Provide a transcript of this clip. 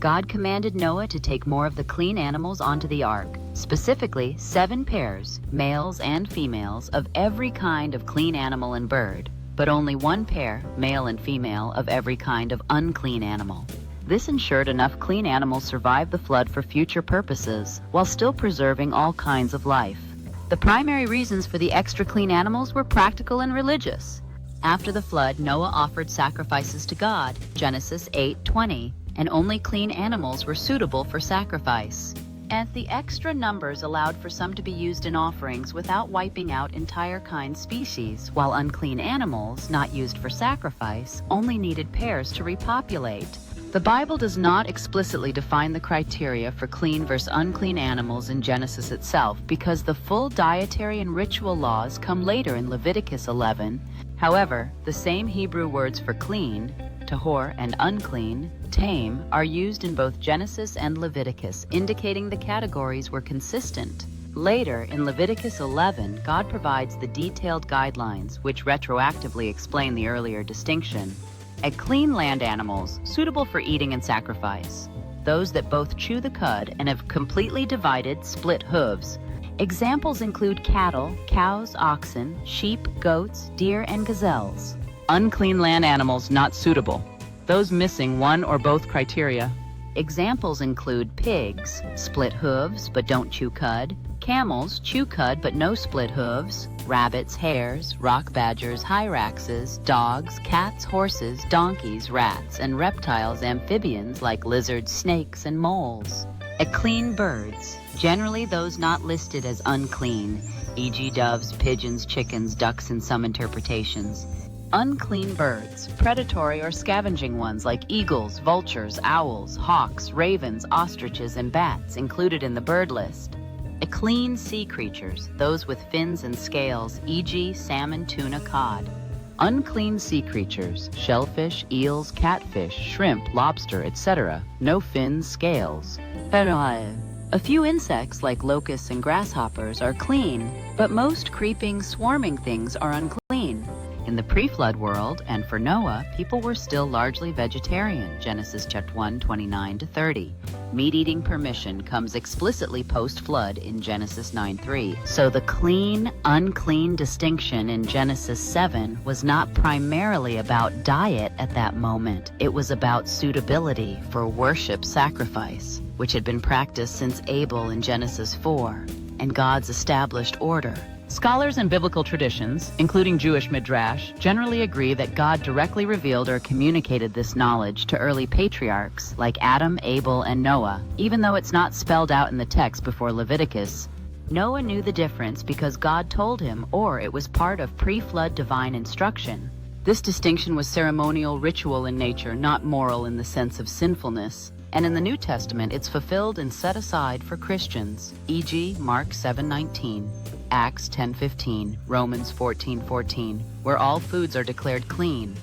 God commanded Noah to take more of the clean animals onto the ark, specifically 7 pairs, males and females, of every kind of clean animal and bird, but only 1 pair, male and female, of every kind of unclean animal. This ensured enough clean animals survived the flood for future purposes, while still preserving all kinds of life. The primary reasons for the extra clean animals were practical and religious. After the flood, Noah offered sacrifices to God, Genesis 8:20, and only clean animals were suitable for sacrifice. And the extra numbers allowed for some to be used in offerings without wiping out entire kind species, while unclean animals, not used for sacrifice, only needed pairs to repopulate. The Bible does not explicitly define the criteria for clean versus unclean animals in Genesis itself, because the full dietary and ritual laws come later in Leviticus 11. However, the same Hebrew words for clean, tahor, and unclean, tame, are used in both Genesis and Leviticus, indicating the categories were consistent. Later, in Leviticus 11, God provides the detailed guidelines, which retroactively explain the earlier distinction. Clean land animals, suitable for eating and sacrifice. Those that both chew the cud and have completely divided, split hooves. Examples include cattle, cows, oxen, sheep, goats, deer, and gazelles. Unclean land animals not suitable. Those missing one or both criteria. Examples include pigs, split hooves but don't chew cud, camels, chew cud but no split hooves, rabbits, hares, rock badgers, hyraxes, dogs, cats, horses, donkeys, rats, and reptiles, amphibians like lizards, snakes, and moles. Clean birds, generally those not listed as unclean, e.g. doves, pigeons, chickens, ducks in some interpretations. Unclean birds, predatory or scavenging ones like eagles, vultures, owls, hawks, ravens, ostriches, and bats included in the bird list. Clean sea creatures, those with fins and scales, e.g. salmon, tuna, cod. Unclean sea creatures, shellfish, eels, catfish, shrimp, lobster, etc. No fins, scales. A few insects like locusts and grasshoppers are clean, but most creeping, swarming things are unclean. In the pre-flood world, and for Noah, people were still largely vegetarian, Genesis chapter 1, 29-30. Meat-eating permission comes explicitly post-flood in Genesis 9:3. So the clean, unclean distinction in Genesis 7 was not primarily about diet at that moment. It was about suitability for worship sacrifice, which had been practiced since Abel in Genesis 4, and God's established order. Scholars and biblical traditions, including Jewish midrash, generally agree that God directly revealed or communicated this knowledge to early patriarchs like Adam, Abel, and Noah, even though it's not spelled out in the text before Leviticus. Noah knew the difference because God told him, or it was part of pre-flood divine instruction. This distinction was ceremonial, ritual in nature, not moral in the sense of sinfulness. And in the New Testament, it's fulfilled and set aside for Christians, e.g. Mark 7:19. Acts 10:15, Romans 14:14, where all foods are declared clean.